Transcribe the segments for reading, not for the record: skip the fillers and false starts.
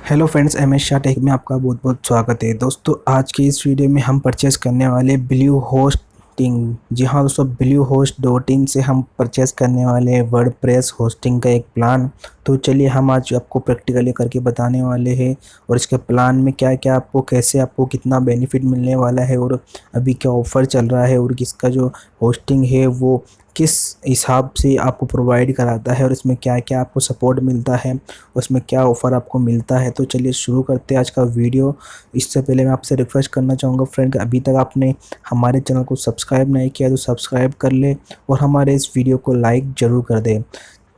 Hello friends, M S Shah tech में आपका बहुत बहुत स्वागत है। दोस्तों, आज की इस वीडियो में हम परचेज़ करने वाले ब्लू होस्टिंग। जी हाँ दोस्तों, ब्लू होस्ट डॉट इन से हम परचेज़ करने वाले हैं वर्डप्रेस होस्टिंग का एक प्लान। तो चलिए हम आज आपको प्रैक्टिकली करके बताने वाले हैं और इसके प्लान में क्या क्या आपको, कैसे आपको कितना बेनिफिट मिलने वाला है और अभी क्या ऑफ़र चल रहा है और किसका जो होस्टिंग है वो किस हिसाब से आपको प्रोवाइड कराता है और इसमें क्या क्या आपको सपोर्ट मिलता है, उसमें क्या ऑफ़र आपको मिलता है। तो चलिए शुरू करते हैं आज का वीडियो। इससे पहले मैं आपसे रिक्वेस्ट करना चाहूँगा फ्रेंड, अभी तक आपने हमारे चैनल को सब्सक्राइब नहीं किया तो सब्सक्राइब कर ले और हमारे इस वीडियो को लाइक ज़रूर कर दें।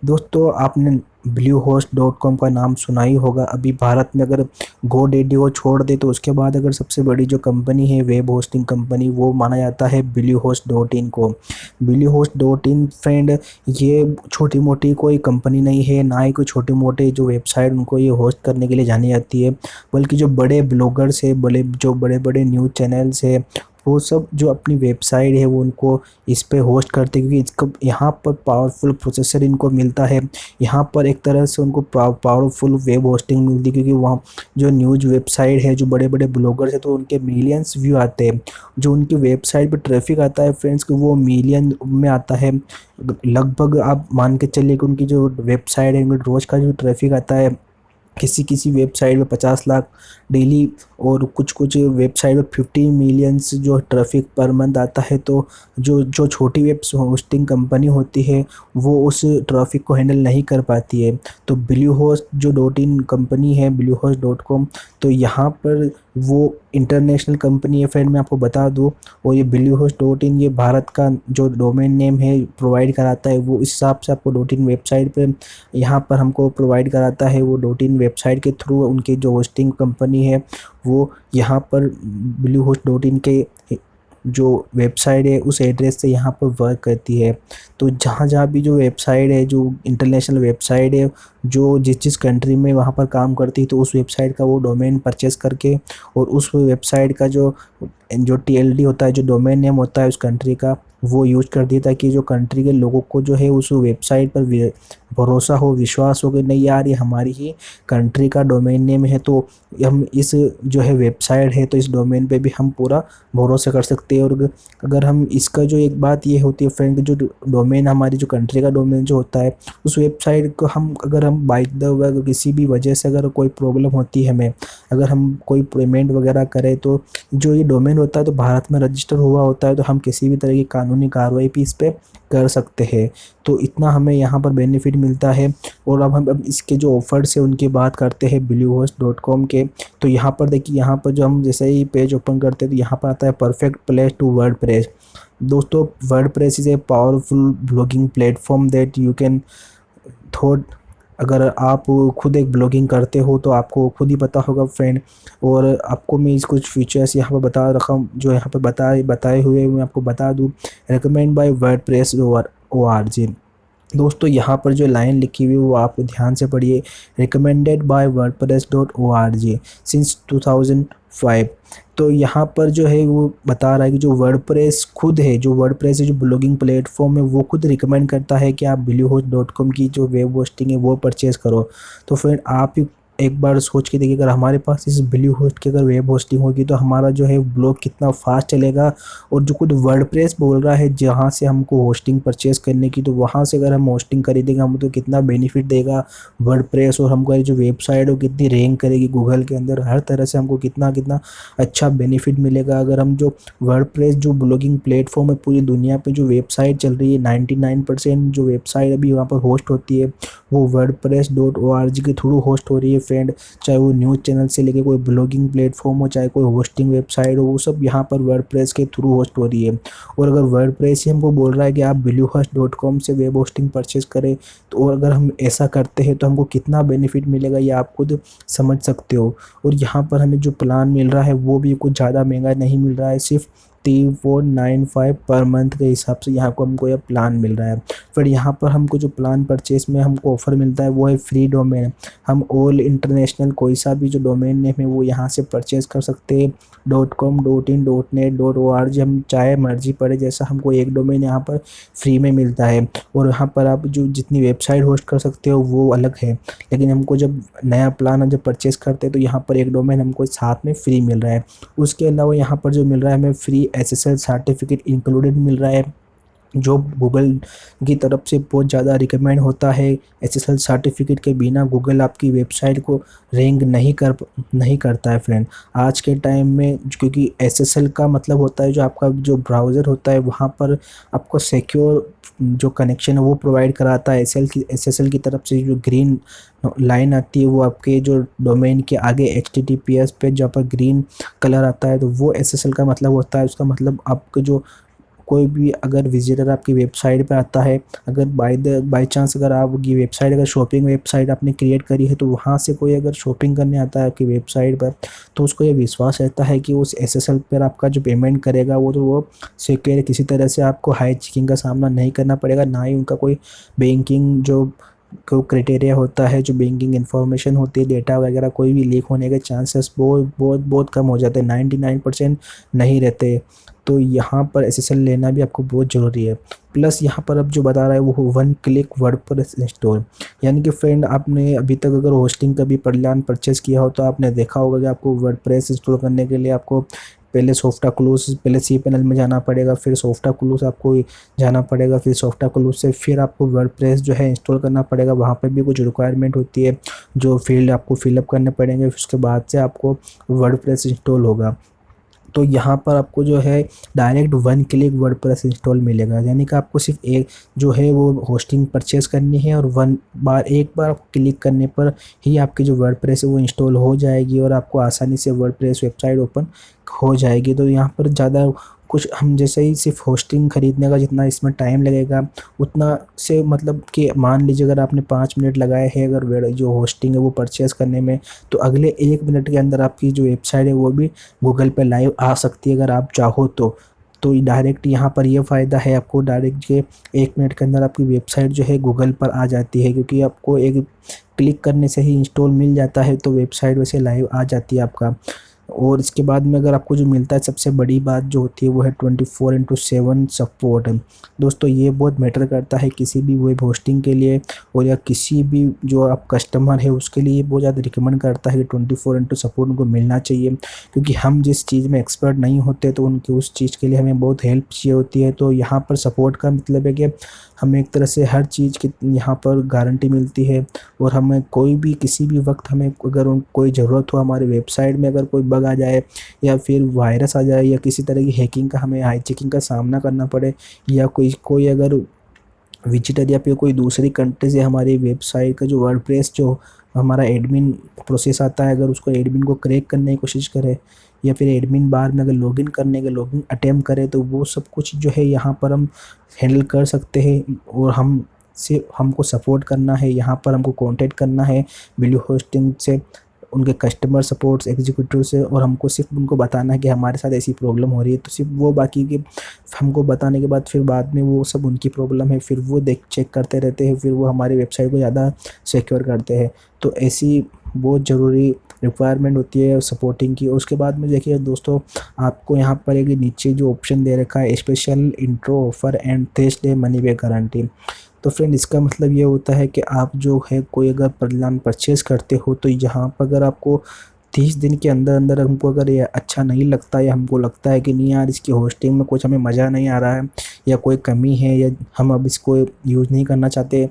दोस्तों, आपने bluehost.com का नाम सुना ही होगा। अभी भारत में अगर GoDaddy को छोड़ दे तो उसके बाद अगर सबसे बड़ी जो कंपनी है वेब होस्टिंग कंपनी, वो माना जाता है bluehost.in को। bluehost.in फ्रेंड, ये छोटी मोटी कोई कंपनी नहीं है, ना ही कोई छोटे मोटे जो वेबसाइट उनको ये होस्ट करने के लिए जानी जाती है, बल्कि जो बड़े ब्लॉगर्स है, जो बड़े बड़े न्यूज़ चैनल्स है, वो सब जो अपनी वेबसाइट है वो उनको इस पे होस्ट करते हैं, क्योंकि इसका यहाँ पर पावरफुल प्रोसेसर इनको मिलता है। यहाँ पर एक तरह से उनको पावरफुल वेब होस्टिंग मिलती है, क्योंकि वहाँ जो न्यूज़ वेबसाइट है, जो बड़े बड़े ब्लॉगर्स है, तो उनके मिलियंस व्यू आते हैं। जो उनकी वेबसाइट पर ट्रैफिक आता है फ्रेंड्स, को वो मिलियन में आता है। लगभग आप मान के चलिए कि उनकी जो वेबसाइट है, उनकी रोज़ का जो ट्रैफिक आता है, किसी किसी वेबसाइट में 50 लाख डेली और कुछ कुछ वेबसाइट में 50 मिलियंस जो ट्रैफिक पर मंथ आता है। तो जो जो छोटी वेब होस्टिंग कंपनी होती है वो उस ट्रैफिक को हैंडल नहीं कर पाती है। तो ब्लू होस्ट जो डॉट इन कंपनी है, bluehost.com, तो यहाँ पर वो इंटरनेशनल कंपनी है फ्रेंड, मैं आपको बता दूँ। और ये bluehost.in ये भारत का जो डोमेन नेम है प्रोवाइड कराता है, वो इस हिसाब से आपको डॉट इन वेबसाइट पे यहाँ पर हमको प्रोवाइड कराता है। वो डॉट इन वेबसाइट के थ्रू उनकी जो होस्टिंग कंपनी है वो यहाँ पर bluehost.in के जो वेबसाइट है उस एड्रेस से यहाँ पर वर्क करती है। तो जहाँ जहाँ भी जो वेबसाइट है, जो इंटरनेशनल वेबसाइट है, जो जिस जिस कंट्री में वहाँ पर काम करती है, तो उस वेबसाइट का वो डोमेन परचेस करके और उस वेबसाइट का जो जो TLD होता है, जो डोमेन नेम होता है उस कंट्री का, वो यूज़ कर दिया, ताकि जो कंट्री के लोगों को जो है उस वेबसाइट पर भरोसा हो, विश्वास हो कि नहीं यार ये हमारी ही कंट्री का डोमेन नेम है, तो हम इस जो है वेबसाइट है तो इस डोमेन पे भी हम पूरा भरोसा कर सकते हैं। और अगर हम इसका जो एक बात ये होती है फ्रेंड, जो डोमेन हमारी जो कंट्री का डोमेन जो होता है, उस वेबसाइट को हम अगर हम बाय द वे अगर किसी भी वजह से अगर कोई प्रॉब्लम होती है हमें, अगर हम कोई पेमेंट वगैरह करें, तो जो ये डोमेन होता है तो भारत में रजिस्टर हुआ होता है, तो हम किसी भी तरह की कानूनी कार्रवाई भी इस पर कर सकते हैं। तो इतना हमें यहाँ पर बेनिफिट मिलता है। और अब इसके जो ऑफर्स है उनकी बात करते हैं bluehost.com के। तो यहाँ पर देखिए, यहाँ पर जो हम जैसे ही पेज ओपन करते हैं तो यहाँ पर आता है परफेक्ट प्लेस टू वर्डप्रेस। दोस्तों, WordPress is a powerful blogging platform that you can thought. अगर आप खुद एक ब्लॉगिंग करते हो तो आपको खुद ही पता होगा फ्रेंड। और आपको मैं इस कुछ फीचर्स यहाँ पर बता रखा हूँ, जो यहाँ पर बताए हुए मैं आपको बता दूँ। Recommend by WordPress ORG। दोस्तों, यहाँ पर जो लाइन लिखी हुई है वो आप ध्यान से पढ़िए। Recommended by wordpress.org since 2005। तो यहाँ पर जो है वो बता रहा है कि जो वर्डप्रेस खुद है, जो वर्डप्रेस है, जो ब्लॉगिंग प्लेटफॉर्म है, वो खुद रिकमेंड करता है कि आप bluehost.com की जो वेब होस्टिंग है वो परचेज़ करो। तो फिर आप ही एक बार सोच के देखिए, अगर हमारे पास इस ब्लूहोस्ट की अगर वेब होस्टिंग होगी तो हमारा जो है ब्लॉग कितना फास्ट चलेगा। और जो खुद वर्डप्रेस बोल रहा है जहाँ से हमको होस्टिंग परचेज़ करने की, तो वहाँ से अगर हम होस्टिंग खरीदेंगे हम तो कितना बेनिफिट देगा वर्डप्रेस, और हमको जो वेबसाइट हो कितनी रैंक करेगी गूगल के अंदर, हर तरह से हमको कितना कितना अच्छा बेनिफिट मिलेगा। अगर हम जो वर्डप्रेस जो ब्लॉगिंग प्लेटफॉर्म है, पूरी दुनिया पे जो वेबसाइट चल रही है 99% जो वेबसाइट अभी वहाँ पर होस्ट होती है वो wordpress.org के थ्रू होस्ट हो रही है फ्रेंड। चाहे वो न्यूज़ चैनल से लेके कोई ब्लॉगिंग प्लेटफॉर्म हो, चाहे कोई होस्टिंग वेबसाइट हो, वो सब यहाँ पर वर्डप्रेस के थ्रू होस्ट हो रही है। और अगर वर्डप्रेस ही हमको बोल रहा है कि आप bluehost.com से वेब होस्टिंग परचेज़ करें, तो और अगर हम ऐसा करते हैं तो हमको कितना बेनिफिट मिलेगा ये आप खुद समझ सकते हो। और यहाँ पर हमें जो प्लान मिल रहा है वो भी कुछ ज़्यादा महंगा नहीं मिल रहा है, सिर्फ 3495 पर मंथ के हिसाब से यहाँ को हमको यह प्लान मिल रहा है। फिर यहाँ पर हमको जो प्लान परचेस में हमको ऑफर मिलता है वो है फ्री डोमेन। हम ऑल इंटरनेशनल कोई सा भी जो डोमेन नेम है वो यहाँ से परचेस कर सकते हैं। .com .in .net .org हम चाहे मर्जी पड़े जैसा हमको एक डोमेन यहाँ पर फ्री में मिलता है। और यहाँ पर आप जो जितनी वेबसाइट होस्ट कर सकते हो वो अलग है, लेकिन हमको जब नया प्लान हम जब परचेस करते हैं तो यहाँ पर एक डोमेन हमको साथ में फ्री मिल रहा है। उसके अलावा यहाँ पर जो मिल रहा है हमें फ्री SSL सर्टिफिकेट इंक्लूडेड मिल रहा है, जो गूगल की तरफ से बहुत ज़्यादा रिकमेंड होता है। SSL सर्टिफिकेट के बिना गूगल आपकी वेबसाइट को रैंक नहीं करता है फ्रेंड आज के टाइम में, क्योंकि SSL का मतलब होता है जो आपका जो ब्राउज़र होता है वहाँ पर आपको सिक्योर जो कनेक्शन है वो प्रोवाइड कराता है। SSL की तरफ से जो ग्रीन लाइन आती है वो आपके जो डोमेन के आगे HTTPS पे जहाँ पर ग्रीन कलर आता है तो वो SSL का मतलब होता है। उसका मतलब आपके जो कोई भी अगर विजिटर आपकी वेबसाइट पे आता है, अगर बाय चांस अगर आपकी वेबसाइट अगर शॉपिंग वेबसाइट आपने क्रिएट करी है तो वहाँ से कोई अगर शॉपिंग करने आता है आपकी वेबसाइट पर तो उसको ये विश्वास रहता है कि उस SSL पर आपका जो पेमेंट करेगा वो सिक्योर, किसी तरह से आपको हाई चेकिंग का सामना नहीं करना पड़ेगा, ना ही उनका कोई बैंकिंग जो क्राइटेरिया होता है, जो बैंकिंग इन्फॉर्मेशन होती है, डेटा वगैरह कोई भी लीक होने के चांसेस बहुत कम हो जाते हैं, 99% नहीं रहते। तो यहाँ पर SSL लेना भी आपको बहुत ज़रूरी है। प्लस यहाँ पर अब जो बता रहा है वो 1 क्लिक वर्डप्रेस इंस्टॉल, यानी कि फ्रेंड आपने अभी तक अगर होस्टिंग का भी प्लान परचेस किया हो तो आपने देखा होगा कि आपको वर्डप्रेस इंस्टॉल करने के लिए आपको पहले पहले cPanel में जाना पड़ेगा, फिर सॉफ्टाक्लूज आपको जाना पड़ेगा, फिर सॉफ्टाक्लूज से फिर आपको वर्डप्रेस जो है इंस्टॉल करना पड़ेगा। वहाँ पर भी कुछ रिक्वायरमेंट होती है जो फील्ड आपको फिलअप करने पड़ेंगे, उसके बाद से आपको वर्डप्रेस इंस्टॉल होगा। तो यहाँ पर आपको जो है डायरेक्ट 1 क्लिक वर्डप्रेस इंस्टॉल मिलेगा, यानी कि आपको सिर्फ एक जो है वो होस्टिंग परचेस करनी है और एक बार क्लिक करने पर ही आपकी जो वर्डप्रेस है वो इंस्टॉल हो जाएगी और आपको आसानी से वर्डप्रेस वेबसाइट ओपन हो जाएगी। तो यहाँ पर ज़्यादा कुछ हम जैसे ही सिर्फ होस्टिंग खरीदने का जितना इसमें टाइम लगेगा उतना से मतलब कि मान लीजिए अगर आपने 5 मिनट लगाए हैं अगर जो होस्टिंग है वो परचेस करने में, तो अगले 1 मिनट के अंदर आपकी जो वेबसाइट है वो भी गूगल पे लाइव आ सकती है अगर आप चाहो तो। डायरेक्ट यहाँ पर ये फ़ायदा है आपको डायरेक्ट के 1 मिनट के अंदर आपकी वेबसाइट जो है गूगल पर आ जाती है, क्योंकि आपको एक क्लिक करने से ही इंस्टॉल मिल जाता है तो वेबसाइट वैसे लाइव आ जाती है आपका। और इसके बाद में अगर आपको जो मिलता है सबसे बड़ी बात जो होती है वो है 24/7 सपोर्ट। दोस्तों ये बहुत मैटर करता है किसी भी वेब होस्टिंग के लिए और या किसी भी जो आप कस्टमर है उसके लिए बहुत ज़्यादा रिकमेंड करता है कि 24/7 सपोर्ट उनको मिलना चाहिए, क्योंकि हम जिस चीज़ में एक्सपर्ट नहीं होते तो उनकी उस चीज़ के लिए हमें बहुत हेल्प चाहिए होती है। तो यहाँ पर सपोर्ट का मतलब है कि हमें एक तरह से हर चीज़ की यहाँ पर गारंटी मिलती है और हमें कोई भी किसी भी वक्त हमें अगर कोई ज़रूरत हो, हमारी वेबसाइट में अगर कोई बग आ जाए या फिर वायरस आ जाए या किसी तरह की हैकिंग का हमें हाई चेकिंग का सामना करना पड़े, या कोई अगर विजिटर या फिर कोई दूसरी कंट्री से हमारी वेबसाइट का जो वर्डप्रेस जो हमारा एडमिन प्रोसेस आता है अगर उसको एडमिन को क्रैक करने की कोशिश करे या फिर एडमिन बार में अगर लॉगिन अटेम्प्ट करे तो वो सब कुछ जो है यहाँ पर हम हैंडल कर सकते हैं। और हमको सपोर्ट करना है, यहाँ पर हमको कांटेक्ट करना है ब्लू होस्टिंग से, उनके कस्टमर सपोर्ट्स एग्जीक्यूटिव से, और हमको सिर्फ उनको बताना है कि हमारे साथ ऐसी प्रॉब्लम हो रही है। तो सिर्फ वो बाकी के हमको बताने के बाद फिर बाद में वो सब उनकी प्रॉब्लम है, फिर वो चेक करते रहते हैं, फिर वो हमारी वेबसाइट को ज़्यादा सिक्योर करते हैं। तो ऐसी बहुत ज़रूरी रिक्वायरमेंट होती है सपोर्टिंग की। उसके बाद में देखिए दोस्तों आपको यहाँ पर एक नीचे जो ऑप्शन दे रखा है special intro offer and 30 day money back guarantee. तो फ्रेंड इसका मतलब ये होता है कि आप जो है कोई अगर प्लान परचेज़ करते हो तो यहाँ पर अगर आपको 30 दिन के अंदर अंदर हमको अगर ये अच्छा नहीं लगता या हमको लगता है कि नहीं यार इसकी होस्टिंग में कुछ हमें मज़ा नहीं आ रहा है या कोई कमी है या हम अब इसको यूज़ नहीं करना चाहते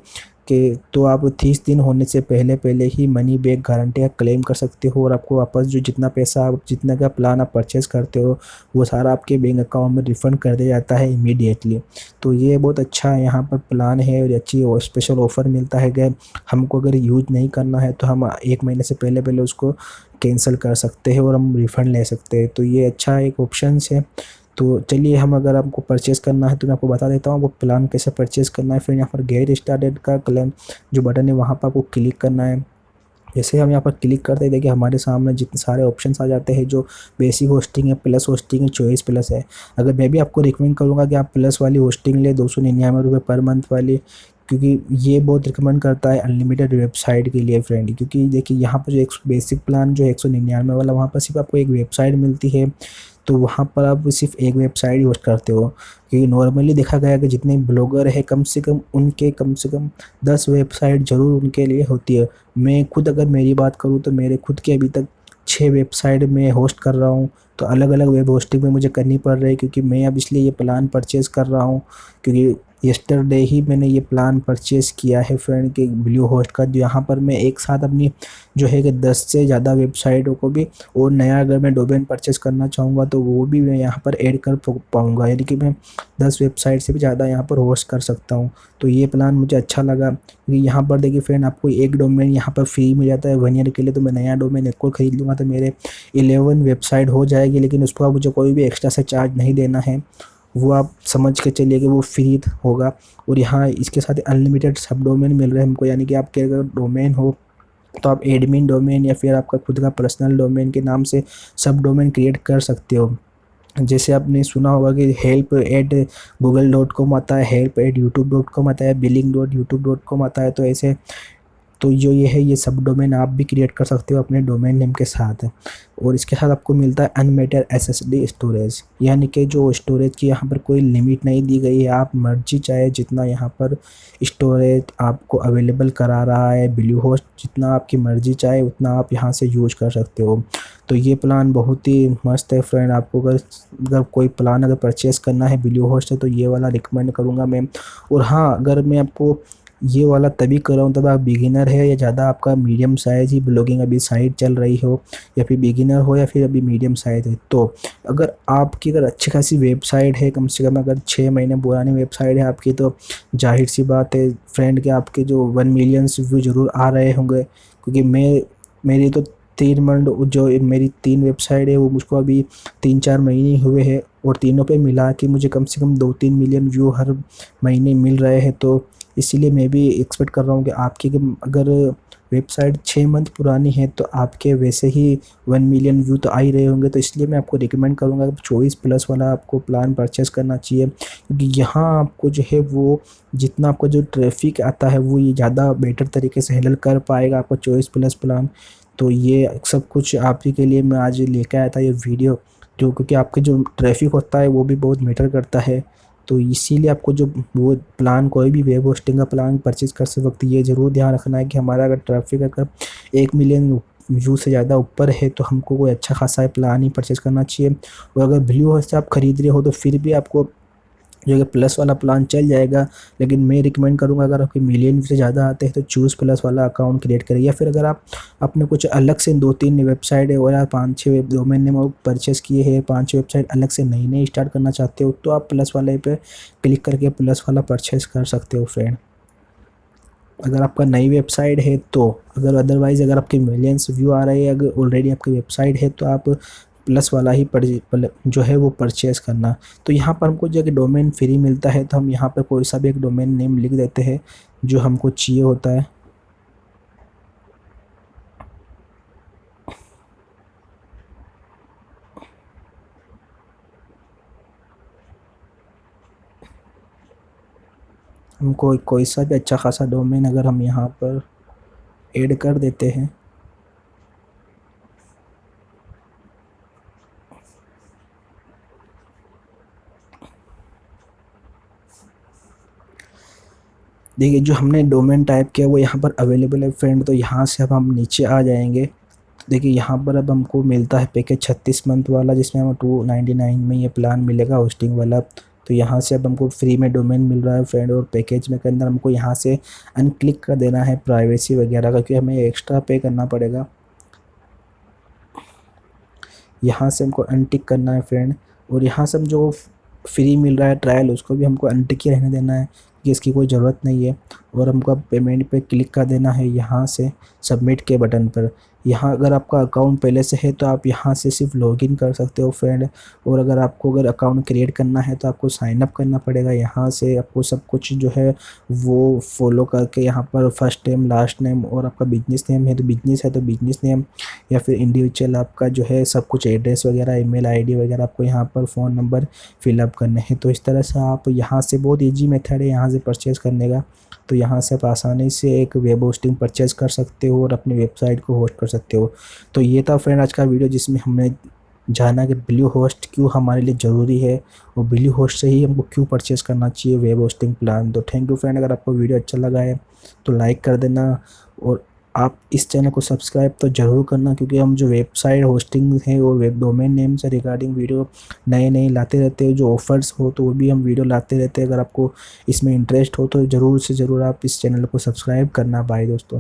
कि, तो आप 30 दिन होने से पहले ही मनी बैक गारंटी का क्लेम कर सकते हो और आपको वापस जो जितना पैसा आप जितना का प्लान आप परचेज़ करते हो वो सारा आपके बैंक अकाउंट में रिफ़ंड कर दिया जाता है इमीडिएटली। तो ये बहुत अच्छा यहाँ पर प्लान है और अच्छी स्पेशल ऑफ़र मिलता है कि हमको अगर यूज़ नहीं करना है तो हम 1 महीने से पहले उसको कैंसिल कर सकते हैं और हम रिफ़ंड ले सकते हैं। तो ये अच्छा एक ऑप्शन है। तो चलिए हम अगर आपको परचेज़ करना है तो मैं आपको बता देता हूँ वो प्लान कैसे परचेज़ करना है। फिर यहाँ पर गेट स्टार्टेड का क्लेम जो बटन है वहाँ पर आपको क्लिक करना है। जैसे हम यहाँ पर क्लिक करते हैं, देखिए हमारे सामने जितने सारे ऑप्शंस आ जाते हैं, जो बेसिक होस्टिंग है, प्लस होस्टिंग है, चॉइस प्लस है। अगर मैं भी आपको रिकमेंड करूँगा कि आप प्लस वाली होस्टिंग ले, 299 रुपये पर मंथ वाली, क्योंकि ये बहुत रिकमेंड करता है अनलिमिटेड वेबसाइट के लिए फ्रेंड। क्योंकि देखिए यहाँ पर जो एक बेसिक प्लान जो 199 वाला, वहाँ पर सिर्फ आपको एक वेबसाइट मिलती है, तो वहाँ पर आप सिर्फ एक वेबसाइट यूज़ करते हो। क्योंकि नॉर्मली देखा गया है कि जितने ब्लॉगर है कम से कम 10 वेबसाइट ज़रूर उनके लिए होती है। मैं खुद अगर मेरी बात करूँ तो मेरे खुद की अभी तक 6 वेबसाइट में होस्ट कर रहा हूँ। तो अलग अलग वेब होस्टिंग में मुझे करनी पड़ रही है, क्योंकि मैं अब इसलिए ये प्लान परचेज़ कर रहा हूँ, क्योंकि यस्टरडे ही मैंने ये प्लान परचेज़ किया है फ्रेंड के ब्लू होस्ट का। जो यहाँ पर मैं एक साथ अपनी जो है कि 10 से ज़्यादा वेबसाइटों को भी, और नया अगर मैं डोमेन परचेज़ करना चाहूँगा तो वो भी मैं यहाँ पर ऐड कर पाऊँगा, यानी कि मैं 10 वेबसाइट से भी ज़्यादा यहाँ पर होस्ट कर सकता हूँ। तो ये प्लान मुझे अच्छा लगा, क्योंकि यहाँ पर देखिए फ्रेंड, आपको एक डोमेन यहाँ पर फ्री मिल जाता है 1 ईयर के लिए। तो मैं नया डोमेन एक और ख़रीद लूँगा तो मेरे 11 वेबसाइट हो जाएगी, लेकिन उसको मुझे कोई भी एक्स्ट्रा से चार्ज नहीं देना है, वो आप समझ के चलिए कि वो फ्री होगा। और यहाँ इसके साथ अनलिमिटेड सब डोमेन मिल रहे हैं हमको, यानी कि आपके अगर डोमेन हो तो आप एडमिन डोमेन या फिर आपका खुद का पर्सनल डोमेन के नाम से सब डोमेन क्रिएट कर सकते हो। जैसे आपने सुना होगा कि help@google.com आता है, help@youtube.com आता है, billing.youtube.com आता है। तो ऐसे तो जो ये है, ये सब डोमेन आप भी क्रिएट कर सकते हो अपने डोमेन नेम के साथ। और इसके साथ आपको मिलता है अनलिमिटेड एसएसडी स्टोरेज, यानी कि जो स्टोरेज की यहाँ पर कोई लिमिट नहीं दी गई है। आप मर्जी चाहे जितना यहाँ पर स्टोरेज आपको अवेलेबल करा रहा है ब्लू होस्ट, जितना आपकी मर्जी चाहे उतना आप यहाँ से यूज कर सकते हो। तो ये प्लान बहुत ही मस्त है फ्रेंड। आपको अगर कोई प्लान अगर परचेज़ करना है ब्लू होस्ट से, तो ये वाला रिकमेंड करूँगा मैं। और हाँ, अगर मैं आपको ये वाला तभी कर रहा हूँ तब आप बिगिनर है, या ज़्यादा आपका मीडियम साइज़ ही ब्लॉगिंग अभी साइट चल रही हो, या फिर बिगिनर हो, या फिर अभी मीडियम साइज़ है। तो अगर आपकी अगर अच्छी खासी वेबसाइट है, कम से कम अगर 6 महीने पुरानी वेबसाइट है आपकी, तो जाहिर सी बात है फ्रेंड कि आपके जो 1 मिलियन व्यू ज़रूर आ रहे होंगे। क्योंकि मेरी तो 3 मंथ जो मेरी 3 वेबसाइट है वो मुझको अभी 3-4 महीने हुए हैं, और तीनों पे मिला के मुझे कम से कम 2-3 मिलियन व्यू हर महीने मिल रहे हैं। तो इसीलिए मैं भी एक्सपेक्ट कर रहा हूँ कि आपकी अगर वेबसाइट 6 मंथ पुरानी है तो आपके वैसे ही 1 मिलियन व्यू तो आ ही रहे होंगे। तो इसलिए मैं आपको रिकमेंड करूँगा कि चॉइस प्लस वाला आपको प्लान परचेज़ करना चाहिए, क्योंकि यहाँ आपको जो है वो जितना आपको जो ट्रैफिक आता है वो ये ज़्यादा बेटर तरीके से हैंडल कर पाएगा आपका चॉइस प्लस प्लान। तो ये सब कुछ आप ही के लिए मैं आज लेकर आया था ये वीडियो, जो क्योंकि आपके जो ट्रैफिक होता है वो भी बहुत मैटर करता है। तो इसीलिए आपको जो वो प्लान, कोई भी वेब होस्टिंग का प्लान परचेज़ करते वक्त ये ज़रूर ध्यान रखना है कि हमारा अगर ट्रैफिक अगर 1 मिलियन व्यू से ज़्यादा ऊपर है तो हमको कोई अच्छा खासा प्लान ही परचेज़ करना चाहिए। और अगर ब्लू होस्ट से आप खरीद रहे हो तो फिर भी आपको जो है प्लस वाला प्लान चल जाएगा, लेकिन मैं रिकमेंड करूँगा अगर आपके मिलियन से ज़्यादा आते हैं तो चूज़ प्लस वाला अकाउंट क्रिएट करें। या फिर अगर आप अपने कुछ अलग से 2-3 वेबसाइट है और आप 5-6 वेब डोमेन नेम परचेज़ किए हैं, 5 वेबसाइट अलग से नई स्टार्ट करना चाहते हो, तो आप प्लस वाले पे क्लिक करके प्लस वाला परचेज़ कर सकते हो फ्रेंड। अगर आपका नई वेबसाइट है तो, अगर अदरवाइज़ अगर आपके मिलियंस व्यू आ रहे हैं, अगर ऑलरेडी आपकी वेबसाइट है तो आप प्लस वाला ही जो है वो परचेज़ करना। तो यहाँ पर हमको जो है कि डोमेन फ्री मिलता है, तो हम यहाँ पर कोई सा भी एक डोमेन नेम लिख देते हैं जो हमको चाहिए होता है। हमको कोई सा भी अच्छा खासा डोमेन अगर हम यहाँ पर ऐड कर देते हैं, देखिए जो हमने डोमेन टाइप किया वो यहाँ पर अवेलेबल है फ्रेंड। तो यहाँ से अब हम नीचे आ जाएंगे, तो देखिए यहाँ पर अब हमको मिलता है पैकेज 36 मंथ वाला, जिसमें हमें 299 में ये प्लान मिलेगा होस्टिंग वाला। तो यहाँ से अब हमको फ्री में डोमेन मिल रहा है फ्रेंड, और पैकेज में के अंदर हमको यहाँ से अनक्लिक कर देना है प्राइवेसी वगैरह का, क्योंकि हमें एक्स्ट्रा पे करना पड़ेगा। यहाँ से हमको अनटिक करना है फ्रेंड, और यहाँ से हम जो फ्री मिल रहा है ट्रायल उसको भी हमको अनटिक ही रहने देना है, कि इसकी कोई ज़रूरत नहीं है। और हमको पेमेंट पे क्लिक कर देना है यहाँ से सबमिट के बटन पर। यहाँ अगर आपका अकाउंट पहले से है तो आप यहाँ से सिर्फ लॉगिन कर सकते हो फ्रेंड, और अगर आपको अकाउंट क्रिएट करना है तो आपको साइन अप करना पड़ेगा। यहाँ से आपको सब कुछ जो है वो फॉलो करके यहाँ पर फर्स्ट नेम, लास्ट नेम, और आपका बिजनेस नेम है तो बिजनेस नेम, या फिर इंडिविजुअल आपका जो है सब कुछ एड्रेस वगैरह, ईमेल आईडी वगैरह आपको यहाँ पर फ़ोन नंबर फिलअप करने हैं। तो इस तरह से आप यहाँ से, बहुत ईजी मेथड है यहाँ से परचेज़ करने का। तो यहाँ से आप आसानी से एक वेब होस्टिंग परचेज़ कर सकते हो और अपनी वेबसाइट को होस्ट कर सकते हो। तो ये था फ्रेंड आज का वीडियो, जिसमें हमने जाना कि ब्लू होस्ट क्यों हमारे लिए ज़रूरी है और ब्लू होस्ट से ही हमको क्यों परचेज़ करना चाहिए वेब होस्टिंग प्लान। तो थैंक यू फ्रेंड, अगर आपको वीडियो अच्छा लगा है तो लाइक कर देना, और आप इस चैनल को सब्सक्राइब तो ज़रूर करना, क्योंकि हम जो वेबसाइट होस्टिंग है और वेब डोमेन नेम से रिगार्डिंग वीडियो नए लाते रहते हैं। जो ऑफ़र्स हो तो वो भी हम वीडियो लाते रहते हैं। अगर आपको इसमें इंटरेस्ट हो तो ज़रूर से ज़रूर आप इस चैनल को सब्सक्राइब करना। बाय दोस्तों।